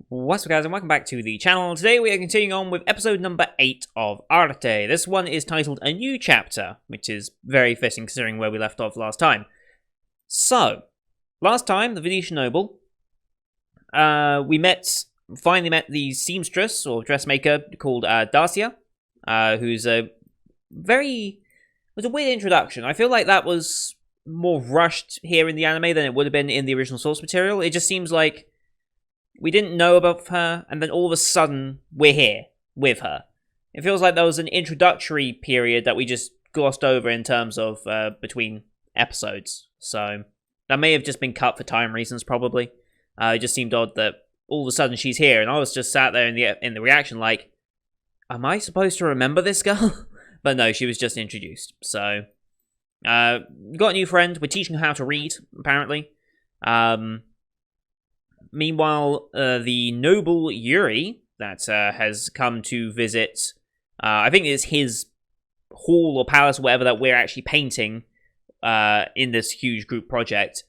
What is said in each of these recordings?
What's up, guys, and welcome back to the channel. Today we are continuing on with episode number 8 of Arte. This one is titled A New Chapter, which is very fitting considering where we left off last time. So, last time, the Venetian noble, we finally met the seamstress, or dressmaker, called Dacia, who's was a weird introduction. I feel like that was more rushed here in the anime than it would have been in the original source material. It just seems like we didn't know about her, and then all of a sudden, we're here with her. It feels like there was an introductory period that we just glossed over in terms of between episodes. So, that may have just been cut for time reasons, probably. It just seemed odd that all of a sudden she's here, and I was just sat there in the reaction like, am I supposed to remember this girl? But no, she was just introduced. So, got a new friend. We're teaching her how to read, apparently. Meanwhile, the noble Yuri that has come to visit, I think it's his hall or palace or whatever that we're actually painting in this huge group project,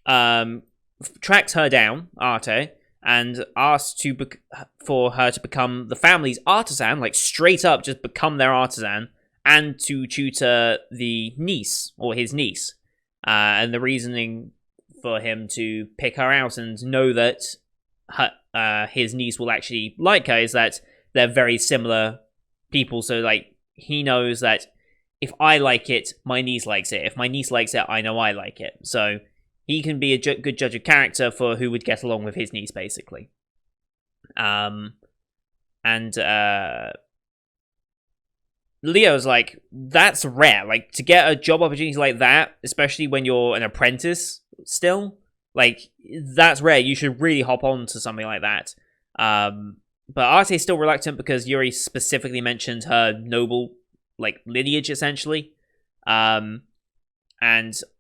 tracks her down, Arte, and asks for her to become the family's artisan, like straight up just become their artisan, and to tutor the niece, or his niece. And the reasoning for him to pick her out and know that his niece will actually like her is that they're very similar people. So, like, he knows that if I like it, my niece likes it. If my niece likes it, I know I like it. So, he can be a good judge of character for who would get along with his niece, basically. Leo's like, that's rare. Like, to get a job opportunity like that, especially when you're an apprentice still, like, that's rare. You should really hop on to something like that. But Arte's still reluctant because Yuri specifically mentioned her noble, like, lineage, essentially. And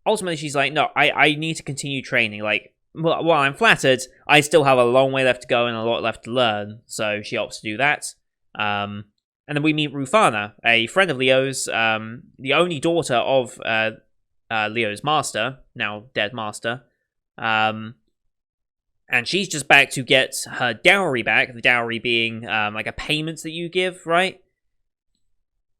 ultimately she's like, no, I need to continue training. Like, while I'm flattered, I still have a long way left to go and a lot left to learn. So she opts to do that. And then we meet Rufana, a friend of Leo's, the only daughter of Leo's master, now dead master. And she's just back to get her dowry back, the dowry being like a payment that you give, right?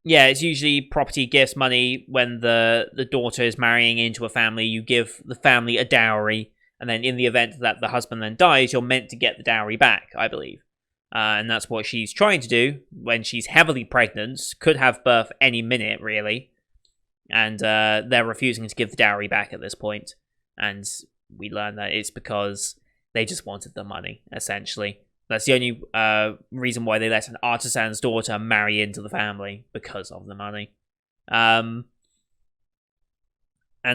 Yeah, it's usually property, gifts, money. When the daughter is marrying into a family, you give the family a dowry, and then in the event that the husband then dies, you're meant to get the dowry back, I believe. And that's what she's trying to do when she's heavily pregnant, could have birth any minute, really. And they're refusing to give the dowry back at this point. And we learn that it's because they just wanted the money, essentially. That's the only reason why they let an artisan's daughter marry into the family, because of the money. And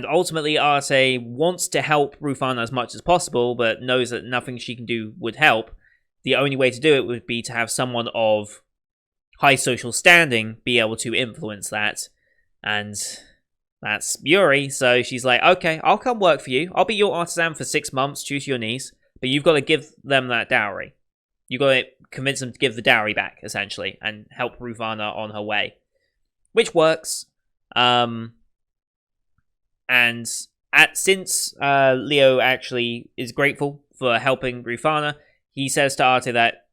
ultimately, Arte wants to help Rufana as much as possible, but knows that nothing she can do would help. The only way to do it would be to have someone of high social standing be able to influence that. And that's Yuri, so she's like, okay, I'll come work for you. I'll be your artisan for 6 months, choose your niece, but you've got to give them that dowry. You've got to convince them to give the dowry back, essentially, and help Rufana on her way. Which works. And since Leo actually is grateful for helping Rufana, he says to Arte that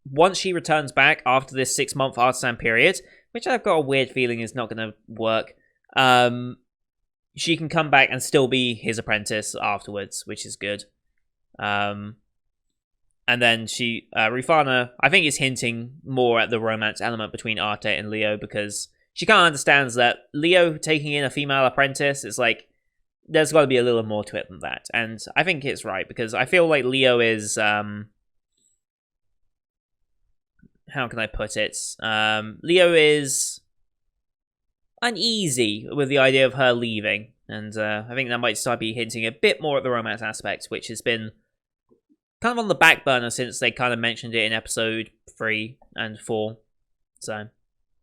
once she returns back after this 6-month artisan period, which I've got a weird feeling is not going to work, she can come back and still be his apprentice afterwards, which is good. And then Rufana, I think, is hinting more at the romance element between Arte and Leo, because she kind of understands that Leo taking in a female apprentice is like, there's got to be a little more to it than that. And I think it's right, because I feel like Leo is, how can I put it? Leo is uneasy with the idea of her leaving. And I think that might start be hinting a bit more at the romance aspect, which has been kind of on the back burner since they kind of mentioned it in episode 3 and 4. So,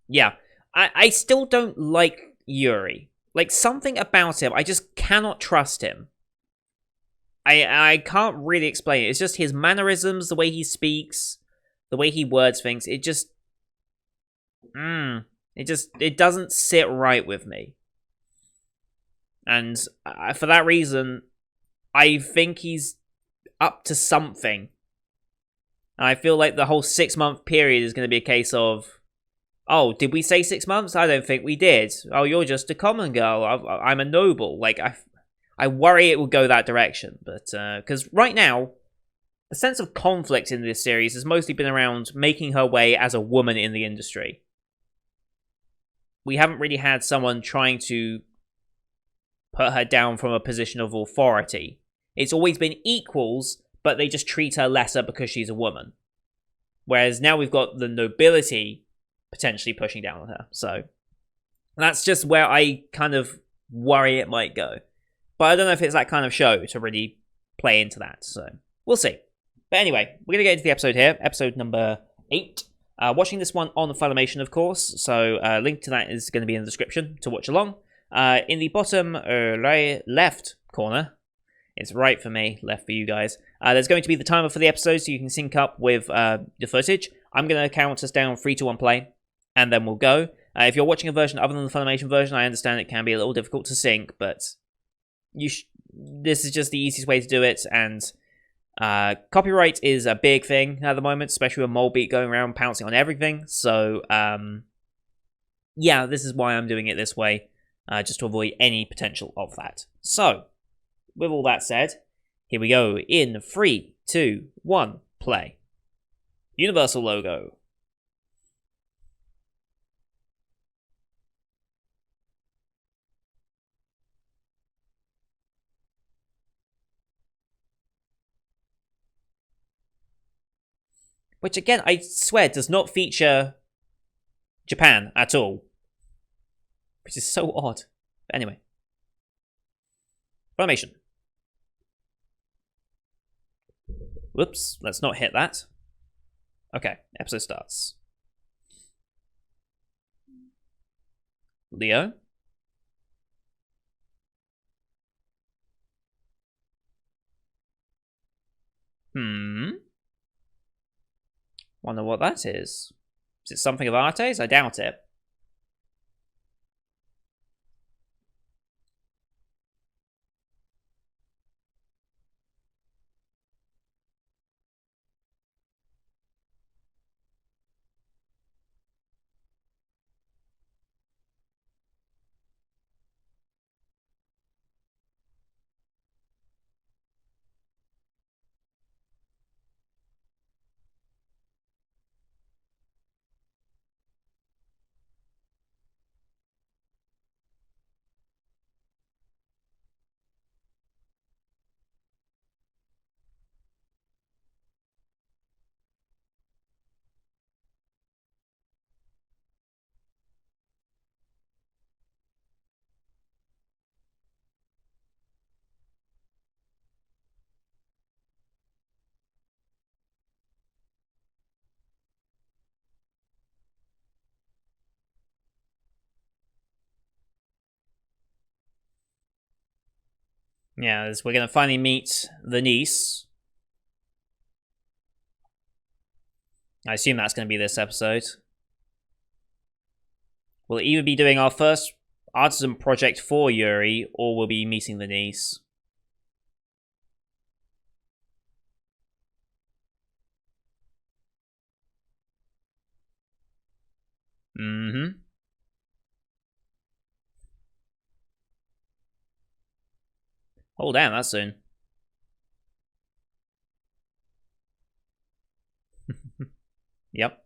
yeah. I still don't like Yuri. Like, something about him, I just cannot trust him. I can't really explain it. It's just his mannerisms, the way he speaks, the way he words things. It just... It doesn't sit right with me. And for that reason, I think he's up to something And I feel like the whole 6-month period is going to be a case of, oh, did we say 6 months? I don't think we did. Oh, you're just a common girl. I'm a noble. Like, I worry it will go that direction. But, because right now, the sense of conflict in this series has mostly been around making her way as a woman in the industry. We haven't really had someone trying to put her down from a position of authority. It's always been equals, but they just treat her lesser because she's a woman. Whereas now we've got the nobility potentially pushing down on her. So that's just where I kind of worry it might go. But I don't know if it's that kind of show to really play into that. So we'll see. But anyway, we're going to get into the episode here. Episode number 8. Watching this one on Funimation, of course. So link to that is going to be in the description to watch along. In the bottom left corner, it's right for me, left for you guys. There's going to be the timer for the episode so you can sync up with the footage. I'm going to count us down 3 to 1 play, and then we'll go. If you're watching a version other than the Funimation version, I understand it can be a little difficult to sync, but this is just the easiest way to do it, and copyright is a big thing at the moment, especially with Molebeat going around pouncing on everything. So, yeah, this is why I'm doing it this way, just to avoid any potential of that. So, with all that said, here we go in 3, 2, 1, play. Universal logo. Which, again, I swear, does not feature Japan at all. Which is so odd. But anyway. Funimation. Whoops, let's not hit that. Okay, episode starts. Leo. Wonder what that is. Is it something of Arte's? I doubt it. Yeah, we're going to finally meet the niece. I assume that's going to be this episode. We'll either be doing our first artisan project for Yuri, or we'll be meeting the niece. Mm-hmm. Oh, damn, that's soon. Yep.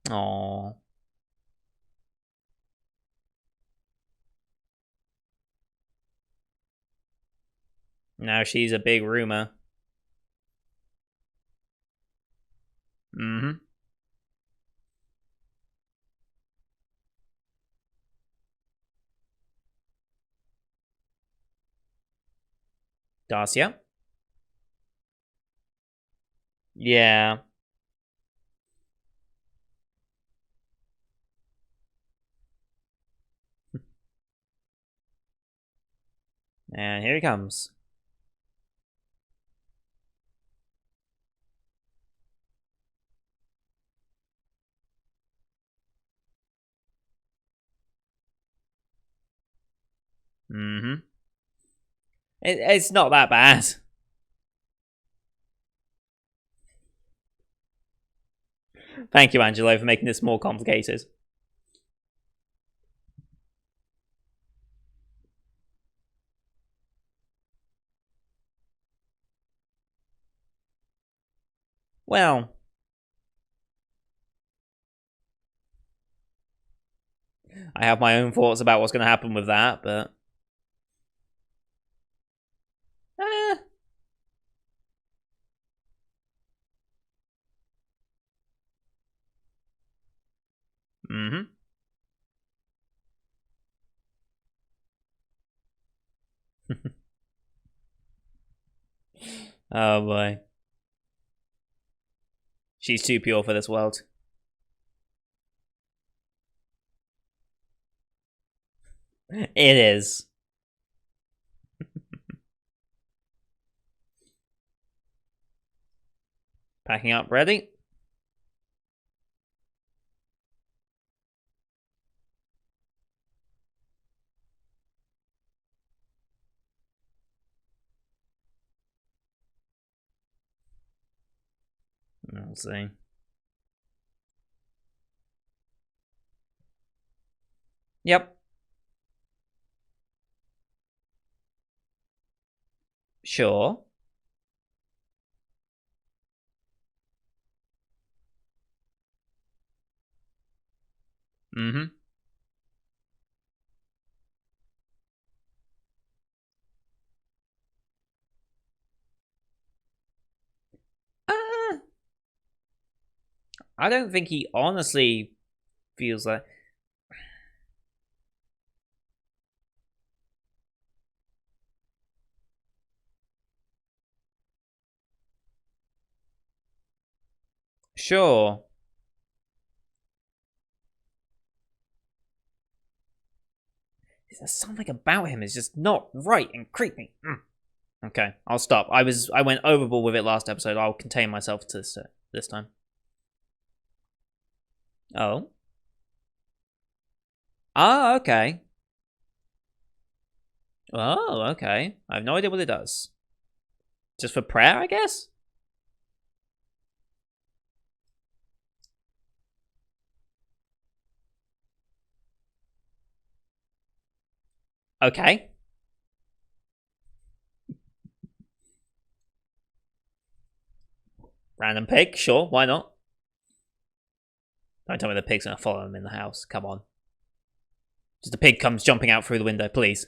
Aww. Now she's a big rumor. Mm-hmm. Dacia? Yeah. And here he comes. Mm-hmm. It's not that bad. Thank you, Angelo, for making this more complicated. Well, I have my own thoughts about what's going to happen with that, but... Eh. Mm-hmm. Oh, boy. She's too pure for this world. It is. Packing up, ready? We'll see. Yep. Sure. Mm-hmm. Uh, I don't think he honestly feels like... Sure. There's something about him is just not right and creepy. Okay, I'll stop. I went overboard with it last episode. I'll contain myself to this time. Oh. Ah, okay. Oh, okay. I have no idea what it does. Just for prayer, I guess? Okay. Random pig, sure, why not? Don't tell me the pig's gonna follow him in the house. Come on. Just a pig comes jumping out through the window, please.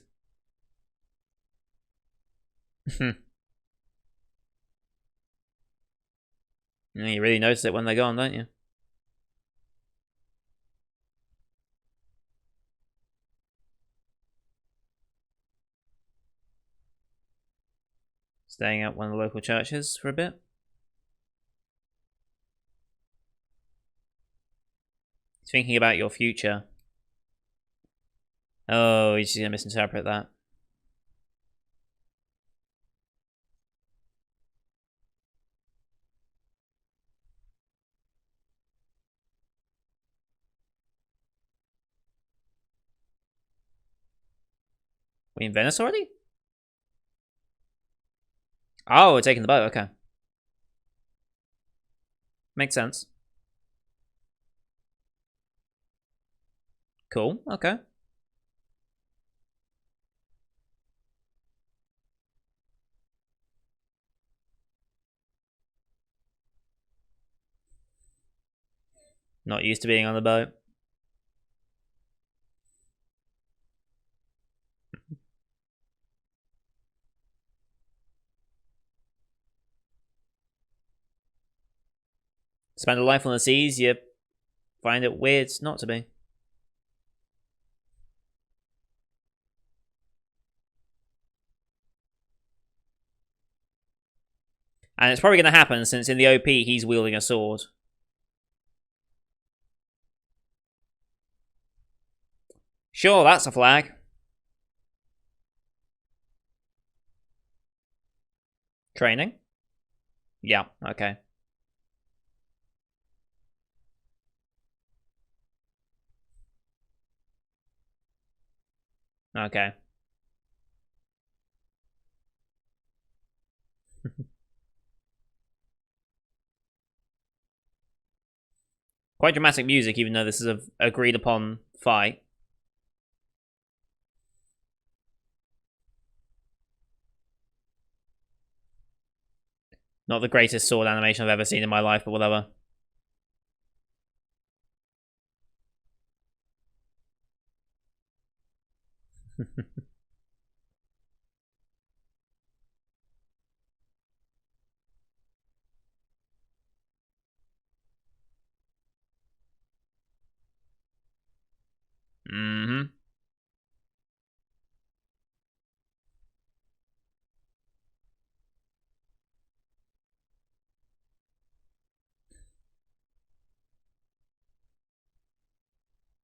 You really notice it when they're gone, don't you? Staying at one of the local churches for a bit. Thinking about your future. Oh, he's just gonna misinterpret that. We in Venice already? Oh, we're taking the boat, okay. Makes sense. Cool, okay. Not used to being on the boat. Spend a life on the seas, you find it weird not to be. And it's probably going to happen since in the OP he's wielding a sword. Sure, that's a flag. Training? Yeah, okay. Okay. Quite dramatic music, even though this is a agreed upon fight. Not the greatest sword animation I've ever seen in my life, but whatever. Mm-hmm.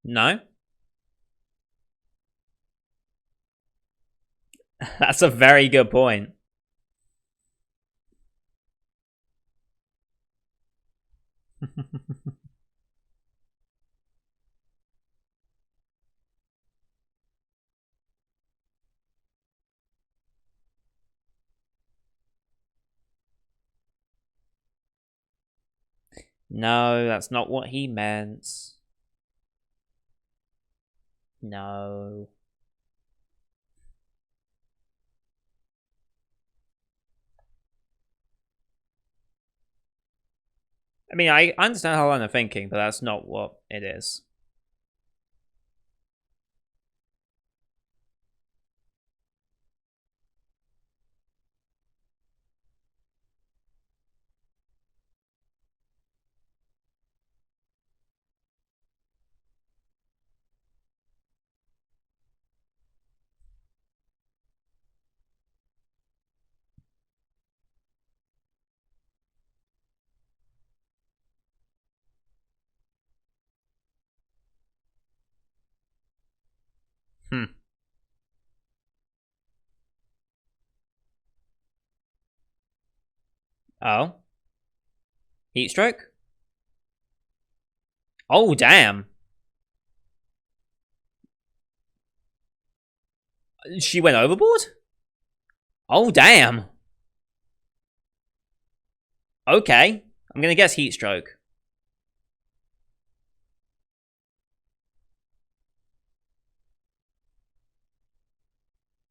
No? That's a very good point. No, that's not what he meant. No. I mean, I understand how I'm thinking, but that's not what it is. Hmm. Oh? Heat stroke? Oh, damn. She went overboard? Oh, damn. Okay. I'm gonna guess heat stroke.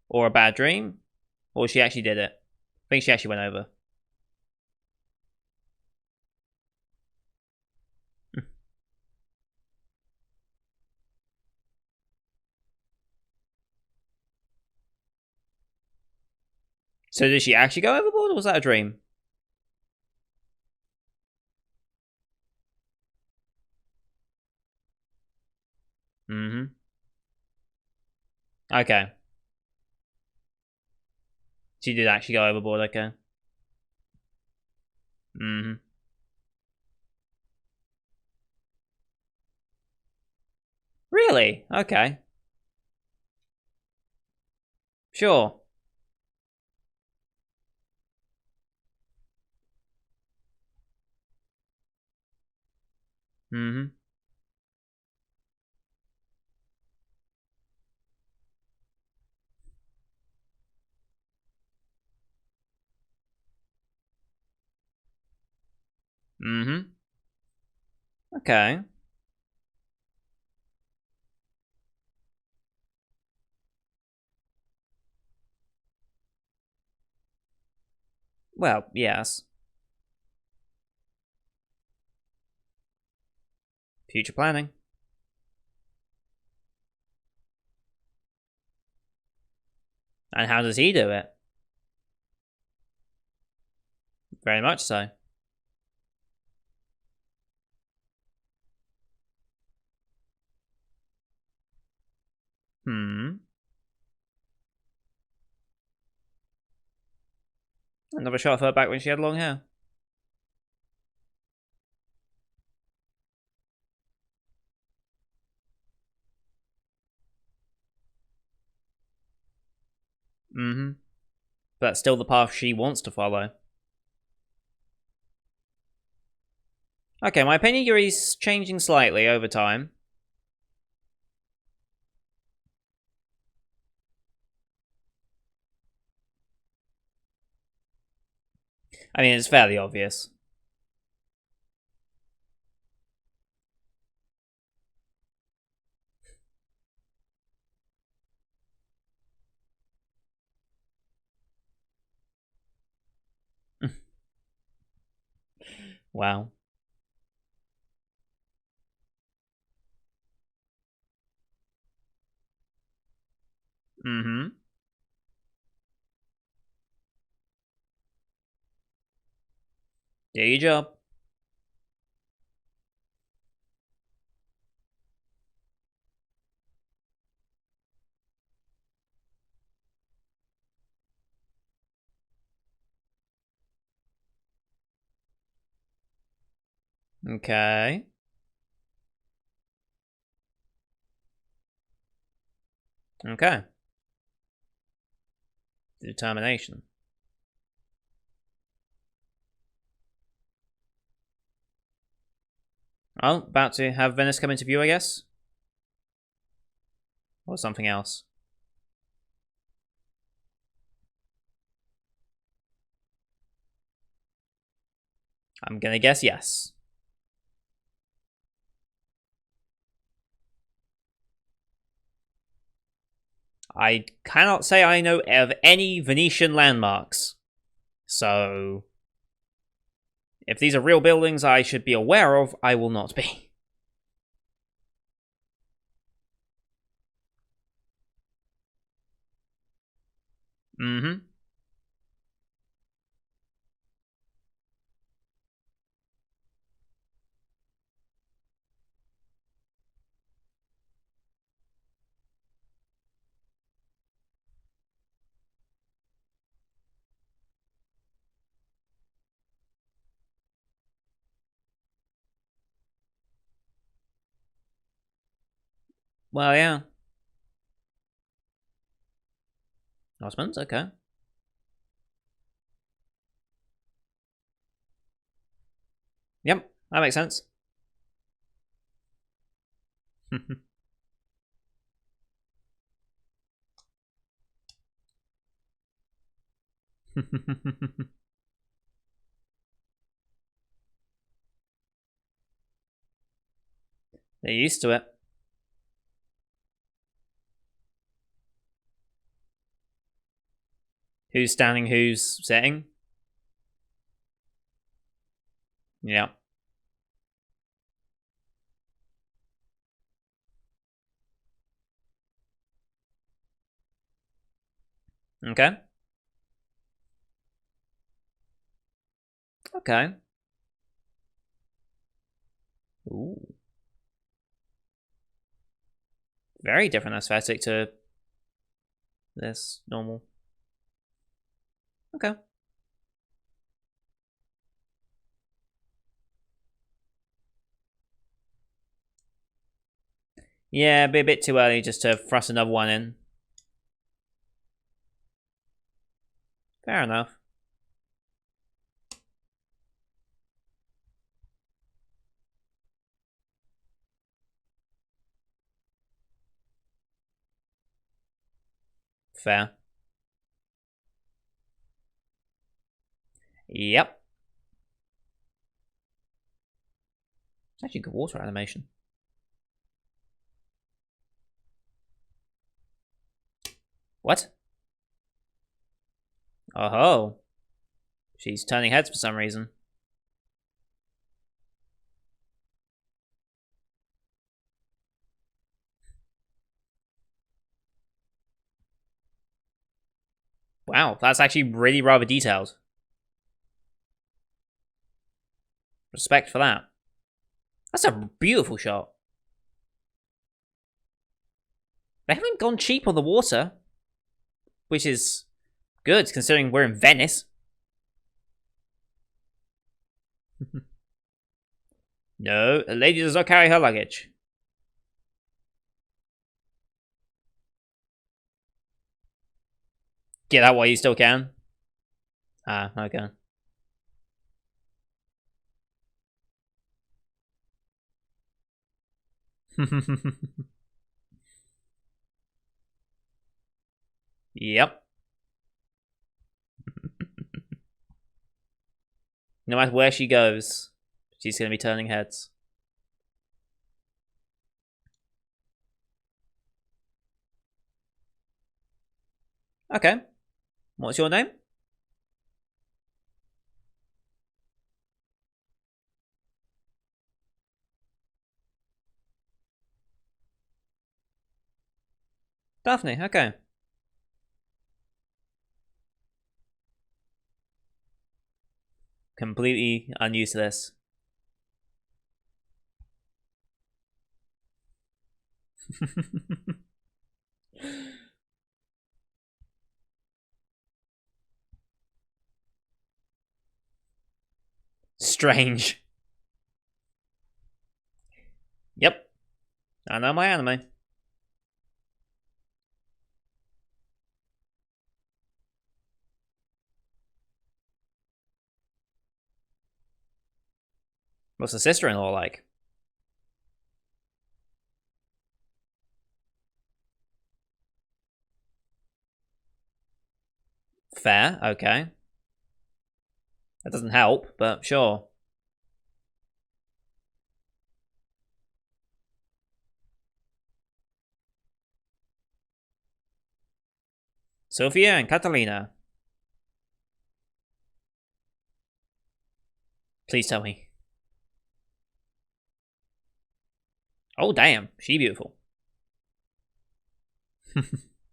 Or a bad dream. Or she actually did it. I think she actually went over. So did she actually go overboard, or was that a dream? Mm-hmm. Okay. She did actually go overboard, okay. Mm-hmm. Really? Okay. Sure. Mm-hmm. Mm-hmm. Okay. Well, yes. Future planning. And how does he do it? Very much so. Hmm. Another shot of her back when she had long hair. Mm-hmm. But that's still the path she wants to follow. Okay, my opinion is changing slightly over time. I mean, it's fairly obvious. Wow. Mm-hmm. Do your job. Okay. Okay. Determination. Oh, about to have Venice come into view, I guess? Or something else. I'm gonna guess yes. I cannot say I know of any Venetian landmarks. So, if these are real buildings I should be aware of, I will not be. Mm-hmm. Well, yeah. Osmonds, okay. Yep, that makes sense. They're used to it. Who's standing, who's sitting? Yeah. Okay. Okay. Ooh. Very different aesthetic to this normal. Okay. Yeah, be a bit too early just to thrust another one in. Fair enough. Fair. Yep. It's actually good water animation. What? Oh ho. She's turning heads for some reason. Wow, that's actually really rather detailed. Respect for that. That's a beautiful shot. They haven't gone cheap on the water, which is good considering we're in Venice. No, a lady does not carry her luggage. Get out while you still can. Ah, okay. Yep. No matter where she goes, she's going to be turning heads. Okay. What's your name? Daphne, okay. Completely unused to this. Strange. Yep. I know my anime. What's the sister-in-law like? Fair, okay. That doesn't help, but sure. Sophia and Catalina. Please tell me. Oh, damn. She beautiful.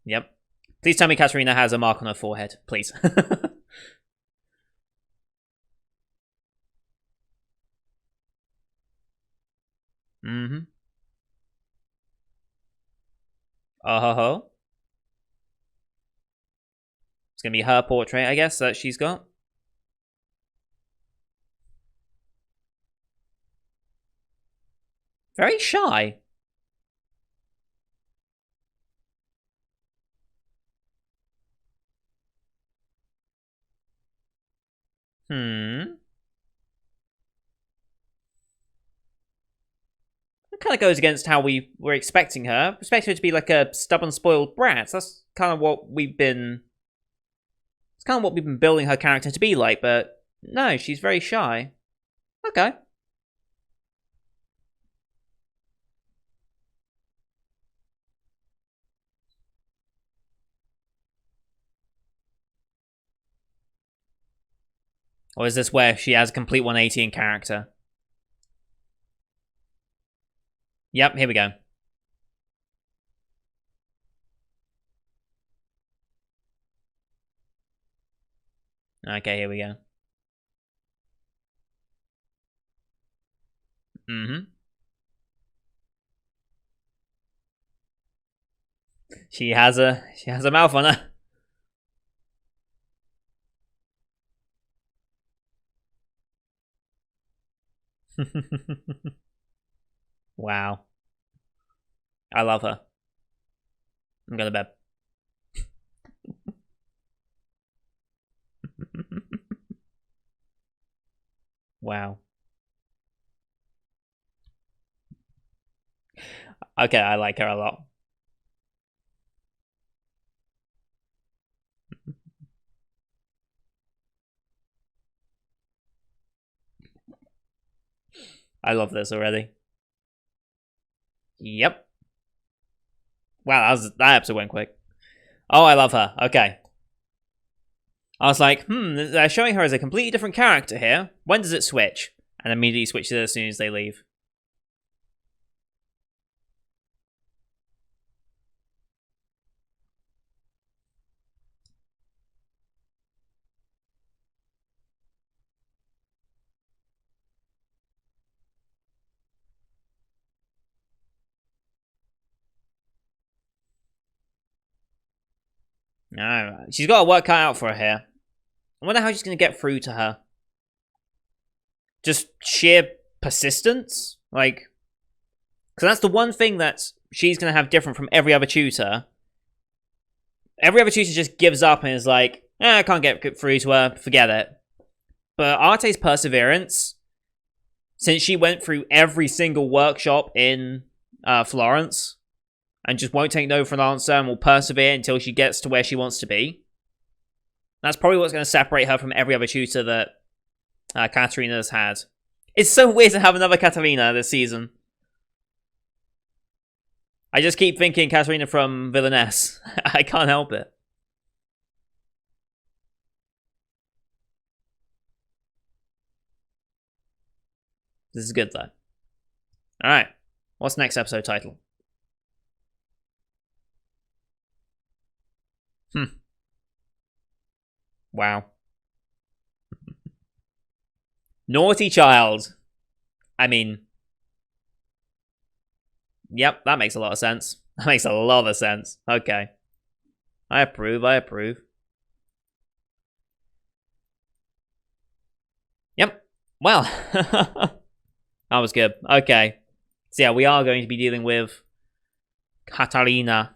Yep. Please tell me Katarina has a mark on her forehead. Please. Mm-hmm. Oh-ho-ho. It's gonna be her portrait, I guess, that she's got. Very shy. It kind of goes against how we were expecting her. Expecting her to be like a stubborn, spoiled brat. That's kind of what we've been... It's kind of what we've been building her character to be like, but no, she's very shy. Okay. Or is this where she has a complete 180 in character? Yep, here we go. Okay, here we go. Mm-hmm. She has a mouth on her. Wow. I love her. I'm going to bed. Wow. Okay, I like her a lot. I love this already. Yep. Wow, that episode went quick. Oh, I love her. Okay. I was like, they're showing her as a completely different character here. When does it switch? And immediately switches as soon as they leave. No, she's got a work cut out for her here. I wonder how she's going to get through to her. Just sheer persistence? Like, because that's the one thing that she's going to have different from every other tutor. Every other tutor just gives up and is like, I can't get through to her, forget it. But Arte's perseverance, since she went through every single workshop in Florence, and just won't take no for an answer and will persevere until she gets to where she wants to be. That's probably what's going to separate her from every other tutor that Katarina's had. It's so weird to have another Katarina this season. I just keep thinking Katarina from Villainess. I can't help it. This is good, though. Alright. What's next episode title? Wow. Naughty child. I mean... Yep, that makes a lot of sense. That makes a lot of sense. Okay. I approve, I approve. Yep. Well. That was good. Okay. So yeah, we are going to be dealing with Katarina.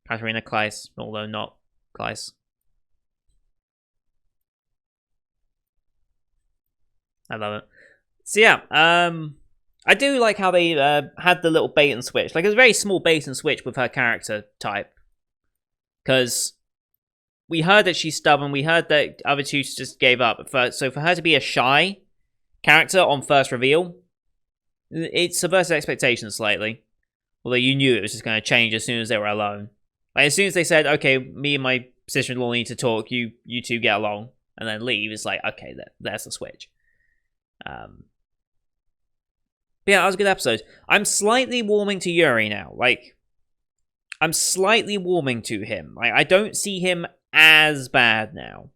Katarina Kleist, although not Kleist. I love it. So yeah, I do like how they had the little bait and switch. Like, it was a very small bait and switch with her character type. Because we heard that she's stubborn, we heard that other two just gave up. So for her to be a shy character on first reveal, it subverts expectations slightly. Although you knew it was just going to change as soon as they were alone. Like, as soon as they said, okay, me and my sister-in-law need to talk, you two get along, and then leave, it's like, okay, there's the switch. But yeah, that was a good episode. I'm slightly warming to Yuri now. Like, I'm slightly warming to him. Like, I don't see him as bad now.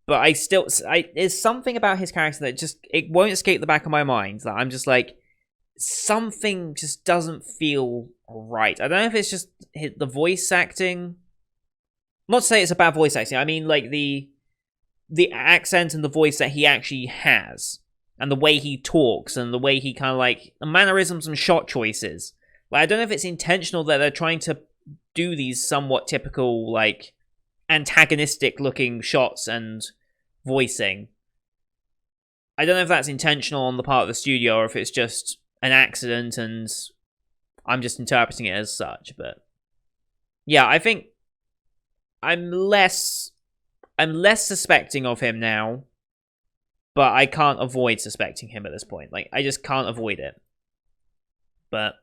But there's something about his character that just, it won't escape the back of my mind. That I'm just like, something just doesn't feel right. I don't know if it's just the voice acting. Not to say it's a bad voice acting. I mean, like, the accent and the voice that he actually has. And the way he talks, and the way he kind of like, the mannerisms and shot choices. Like, I don't know if it's intentional that they're trying to do these somewhat typical, like, antagonistic looking shots and voicing. I don't know if that's intentional on the part of the studio, or if it's just an accident and I'm just interpreting it as such. But yeah, I think I'm less suspecting of him now. But I can't avoid suspecting him at this point. Like, I just can't avoid it. But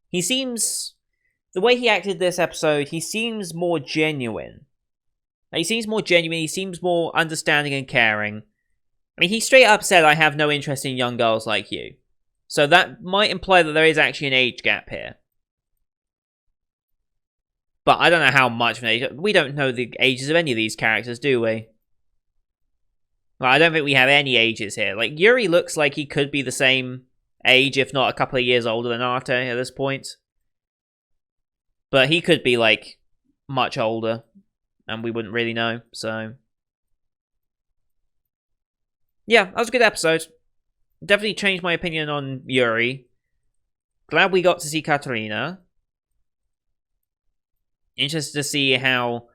he seems... The way he acted this episode, he seems more genuine. He seems more genuine, he seems more understanding and caring. I mean, he straight up said, I have no interest in young girls like you. So that might imply that there is actually an age gap here. But I don't know how much of an age... We don't know the ages of any of these characters, do we? Well, I don't think we have any ages here. Like, Yuri looks like he could be the same age, if not a couple of years older than Arte at this point. But he could be, like, much older, and we wouldn't really know, so... Yeah, that was a good episode. Definitely changed my opinion on Yuri. Glad we got to see Katarina. Interested to see how...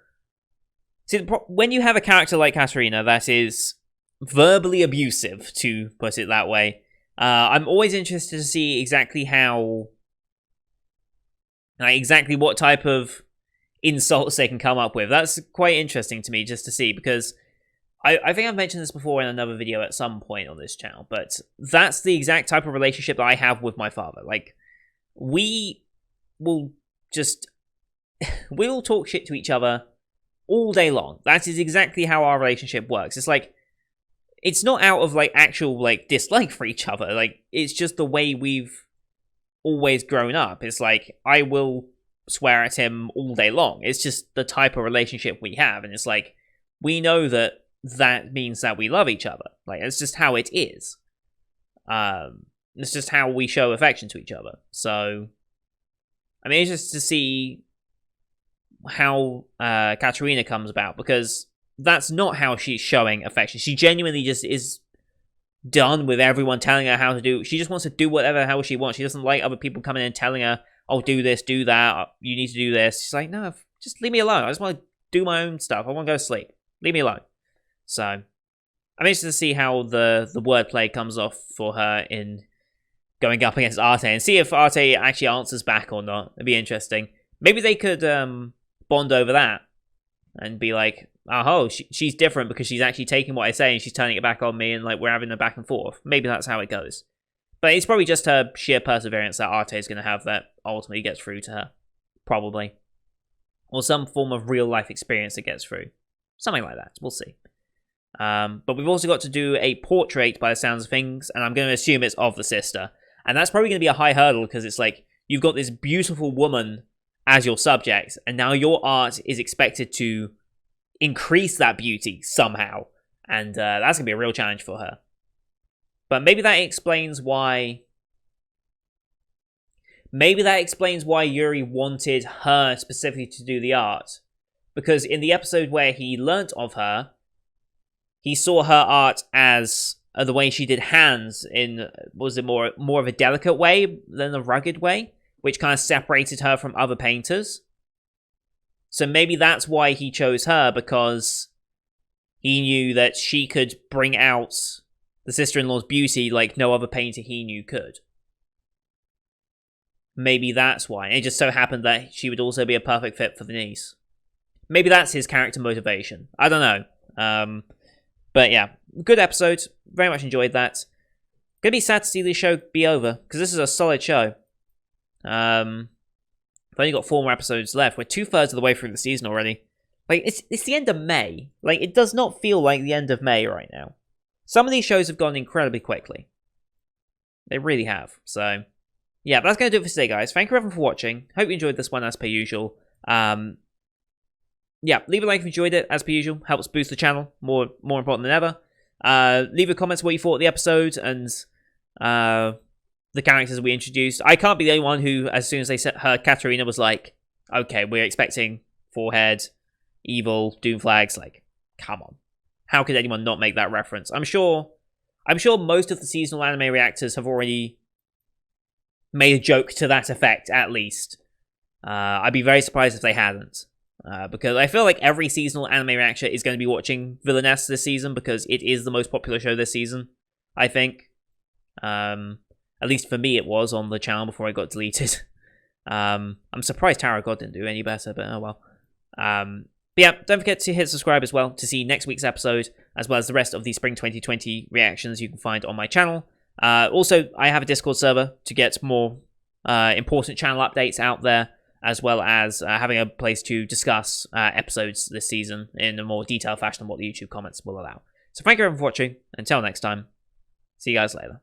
See, when you have a character like Katarina that is verbally abusive, to put it that way, I'm always interested to see exactly how... Like, exactly what type of insults they can come up with. That's quite interesting to me just to see, because I think I've mentioned this before in another video at some point on this channel, but that's the exact type of relationship that I have with my father. Like, we will just... we'll talk shit to each other all day long. That is exactly how our relationship works. It's like, it's not out of, like, actual, like, dislike for each other. Like, it's just the way we've always grown up. It's like, I will swear at him all day long. It's just the type of relationship we have. And it's like, we know that that means that we love each other. Like, it's just how it is. It's just how we show affection to each other. So, I mean, it's just to see how Katarina comes about, because that's not how she's showing affection. She genuinely just is done with everyone telling her how to do. She just wants to do whatever the hell she wants. She doesn't like other people coming in and telling her, oh, do this, do that, you need to do this. She's like, no, just leave me alone. I just want to do my own stuff. I want to go to sleep. Leave me alone. So, I'm interested to see how the wordplay comes off for her in going up against Arte, and see if Arte actually answers back or not. It'd be interesting. Maybe they could bond over that and be like, oh, she's different because she's actually taking what I say and she's turning it back on me, and like we're having a back and forth. Maybe that's how it goes. But it's probably just her sheer perseverance that Arte is going to have that ultimately gets through to her. Probably. Or some form of real life experience that gets through. Something like that. We'll see. But we've also got to do a portrait by the sounds of things, and I'm going to assume it's of the sister. And that's probably going to be a high hurdle because it's like, you've got this beautiful woman as your subject, and now your art is expected to increase that beauty somehow. And that's going to be a real challenge for her. But maybe that explains why... Maybe that explains why Yuri wanted her specifically to do the art. Because in the episode where he learnt of her, he saw her art as the way she did hands in, was it more of a delicate way than a rugged way, which kind of separated her from other painters. So maybe that's why he chose her, because he knew that she could bring out the sister-in-law's beauty like no other painter he knew could. Maybe that's why. It just so happened that she would also be a perfect fit for the niece. Maybe that's his character motivation. I don't know. But yeah, good episode. Very much enjoyed that. Gonna be sad to see this show be over, because this is a solid show. I've only got 4 more episodes left. We're 2/3 of the way through the season already. Like, it's the end of May. Like, it does not feel like the end of May right now. Some of these shows have gone incredibly quickly. They really have. So, yeah, but that's going to do it for today, guys. Thank you everyone for watching. Hope you enjoyed this one as per usual. Yeah, leave a like if you enjoyed it, as per usual. Helps boost the channel, more important than ever. Leave your comments what you thought of the episode and the characters we introduced. I can't be the only one who, as soon as they heard Katarina, was like, okay, we're expecting forehead, evil, doom flags. Like, come on. How could anyone not make that reference? I'm sure most of the seasonal anime reactors have already made a joke to that effect, at least. I'd be very surprised if they hadn't. Because I feel like every seasonal anime reactor is going to be watching Villainess this season, because it is the most popular show this season, I think. At least for me it was on the channel before I got deleted. I'm surprised Tower of God didn't do any better, but oh well. But yeah, don't forget to hit subscribe as well to see next week's episode, as well as the rest of the Spring 2020 reactions you can find on my channel. Also, I have a Discord server to get more important channel updates out there, as well as having a place to discuss episodes this season in a more detailed fashion than what the YouTube comments will allow. So thank you everyone for watching. Until next time, see you guys later.